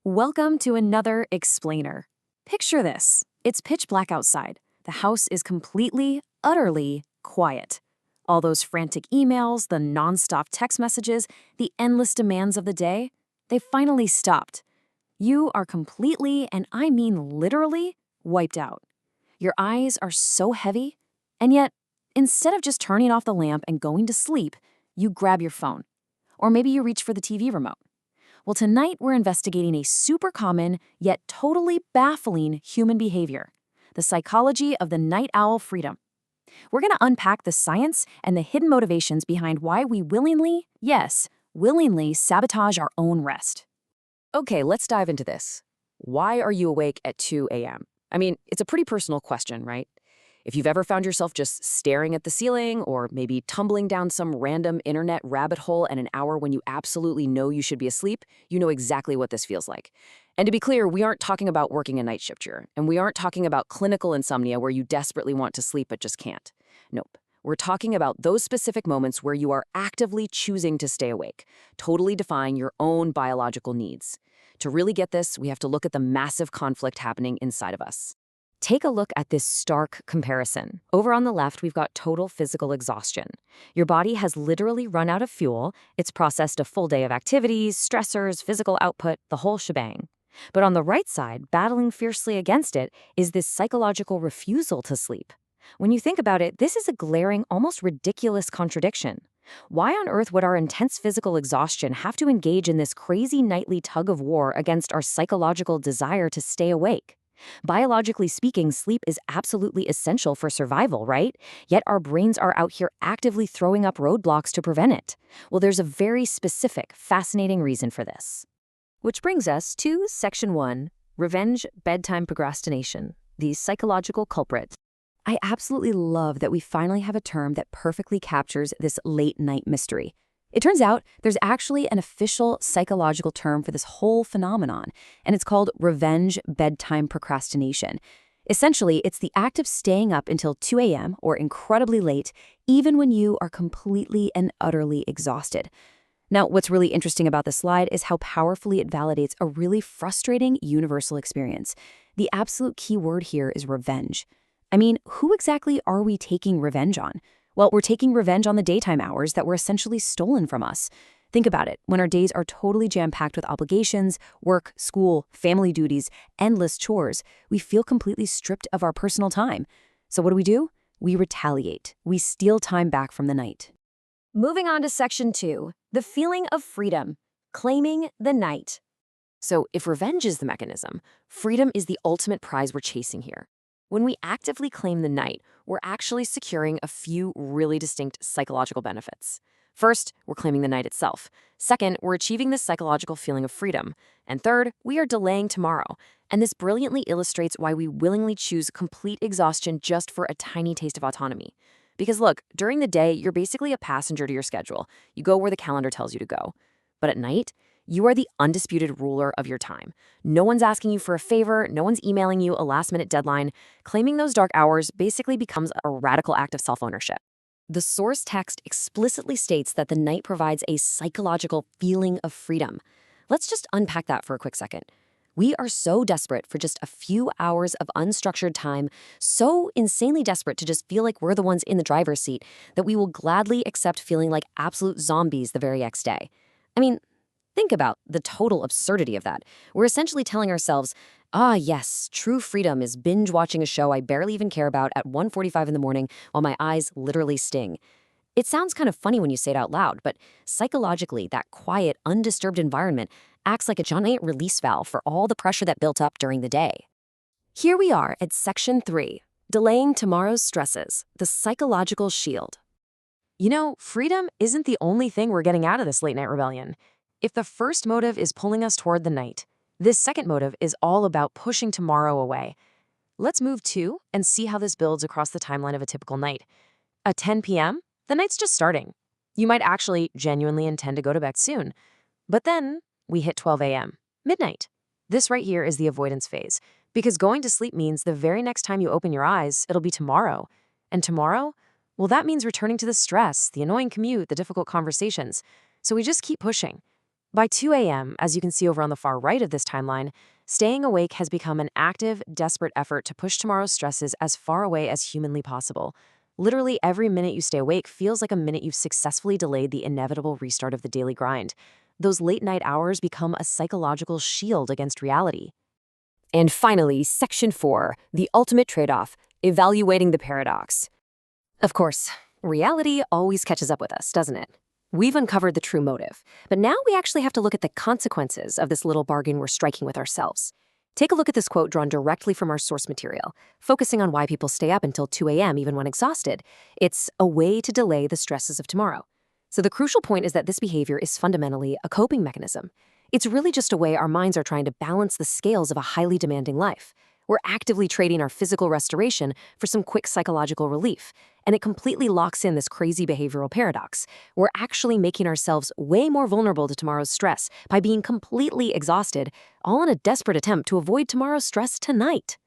Welcome to another explainer. Picture this. It's pitch black outside. The house is completely, utterly quiet. All those frantic emails, the nonstop text messages, the endless demands of the day, they finally stopped. You are completely, and I mean literally, wiped out. Your eyes are so heavy, and yet, instead of just turning off the lamp and going to sleep, you grab your phone. Or maybe you reach for the TV remote. Well, tonight we're investigating a super common, yet totally baffling human behavior, the psychology of the night owl freedom. We're going to unpack the science and the hidden motivations behind why we willingly, yes, willingly sabotage our own rest. Okay, let's dive into this. Why are you awake at 2 a.m.? I mean, it's a pretty personal question, right? If you've ever found yourself just staring at the ceiling or maybe tumbling down some random internet rabbit hole at an hour when you absolutely know you should be asleep, you know exactly what this feels like. And to be clear, we aren't talking about working a night shift here, and we aren't talking about clinical insomnia where you desperately want to sleep but just can't. Nope. We're talking about those specific moments where you are actively choosing to stay awake, totally defying your own biological needs. To really get this, we have to look at the massive conflict happening inside of us. Take a look at this stark comparison. Over on the left, we've got total physical exhaustion. Your body has literally run out of fuel. It's processed a full day of activities, stressors, physical output, the whole shebang. But on the right side, battling fiercely against it, is this psychological refusal to sleep. When you think about it, this is a glaring, almost ridiculous contradiction. Why on earth would our intense physical exhaustion have to engage in this crazy nightly tug of war against our psychological desire to stay awake? Biologically speaking, sleep is absolutely essential for survival, right? Yet our brains are out here actively throwing up roadblocks to prevent it. Well, there's a very specific, fascinating reason for this. Which brings us to Section 1, Revenge Bedtime Procrastination, the psychological culprit. I absolutely love that we finally have a term that perfectly captures this late-night mystery. It turns out there's actually an official psychological term for this whole phenomenon, and it's called revenge bedtime procrastination. Essentially, it's the act of staying up until 2 a.m. or incredibly late, even when you are completely and utterly exhausted. Now, what's really interesting about this slide is how powerfully it validates a really frustrating universal experience. The absolute key word here is revenge. I mean, who exactly are we taking revenge on? Well, we're taking revenge on the daytime hours that were essentially stolen from us. Think about it. When our days are totally jam-packed with obligations, work, school, family duties, endless chores, we feel completely stripped of our personal time. So what do? We retaliate. We steal time back from the night. Moving on to Section 2, the feeling of freedom, claiming the night. So if revenge is the mechanism, freedom is the ultimate prize we're chasing here. When we actively claim the night, we're actually securing a few really distinct psychological benefits. First, we're claiming the night itself. Second, we're achieving this psychological feeling of freedom. And third, we are delaying tomorrow. And this brilliantly illustrates why we willingly choose complete exhaustion just for a tiny taste of autonomy. Because look, during the day, you're basically a passenger to your schedule. You go where the calendar tells you to go. But at night, you are the undisputed ruler of your time. No one's asking you for a favor, no one's emailing you a last-minute deadline. Claiming those dark hours basically becomes a radical act of self-ownership. The source text explicitly states that the night provides a psychological feeling of freedom. Let's just unpack that for a quick second. We are so desperate for just a few hours of unstructured time, so insanely desperate to just feel like we're the ones in the driver's seat, that we will gladly accept feeling like absolute zombies the very next day. I mean, think about the total absurdity of that. We're essentially telling ourselves, yes, true freedom is binge watching a show I barely even care about at 1:45 in the morning while my eyes literally sting. It sounds kind of funny when you say it out loud, but psychologically, that quiet, undisturbed environment acts like a giant release valve for all the pressure that built up during the day. Here we are at Section 3, delaying tomorrow's stresses, the psychological shield. You know, freedom isn't the only thing we're getting out of this late-night rebellion. If the first motive is pulling us toward the night, this second motive is all about pushing tomorrow away. Let's move to and see how this builds across the timeline of a typical night. At 10 p.m., the night's just starting. You might actually genuinely intend to go to bed soon. But then we hit 12 a.m., midnight. This right here is the avoidance phase, because going to sleep means the very next time you open your eyes, it'll be tomorrow. And tomorrow? Well, that means returning to the stress, the annoying commute, the difficult conversations. So we just keep pushing. By 2 a.m., as you can see over on the far right of this timeline, staying awake has become an active, desperate effort to push tomorrow's stresses as far away as humanly possible. Literally, every minute you stay awake feels like a minute you've successfully delayed the inevitable restart of the daily grind. Those late night hours become a psychological shield against reality. And finally, Section 4, the ultimate trade-off, evaluating the paradox. Of course, reality always catches up with us, doesn't it? We've uncovered the true motive, but now we actually have to look at the consequences of this little bargain we're striking with ourselves. Take a look at this quote drawn directly from our source material, focusing on why people stay up until 2 a.m. even when exhausted. It's a way to delay the stresses of tomorrow. So the crucial point is that this behavior is fundamentally a coping mechanism. It's really just a way our minds are trying to balance the scales of a highly demanding life. We're actively trading our physical restoration for some quick psychological relief, and it completely locks in this crazy behavioral paradox. We're actually making ourselves way more vulnerable to tomorrow's stress by being completely exhausted, all in a desperate attempt to avoid tomorrow's stress tonight.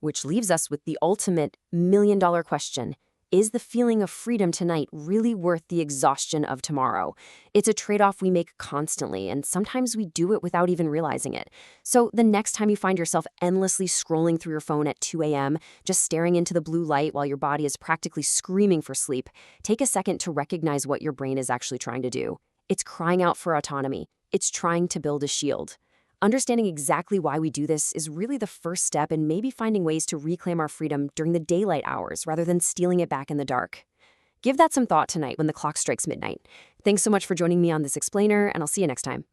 Which leaves us with the ultimate million-dollar question. Is the feeling of freedom tonight really worth the exhaustion of tomorrow? It's a trade-off we make constantly, and sometimes we do it without even realizing it. So the next time you find yourself endlessly scrolling through your phone at 2 a.m., just staring into the blue light while your body is practically screaming for sleep, take a second to recognize what your brain is actually trying to do. It's crying out for autonomy. It's trying to build a shield. Understanding exactly why we do this is really the first step in maybe finding ways to reclaim our freedom during the daylight hours rather than stealing it back in the dark. Give that some thought tonight when the clock strikes midnight. Thanks so much for joining me on this explainer, and I'll see you next time.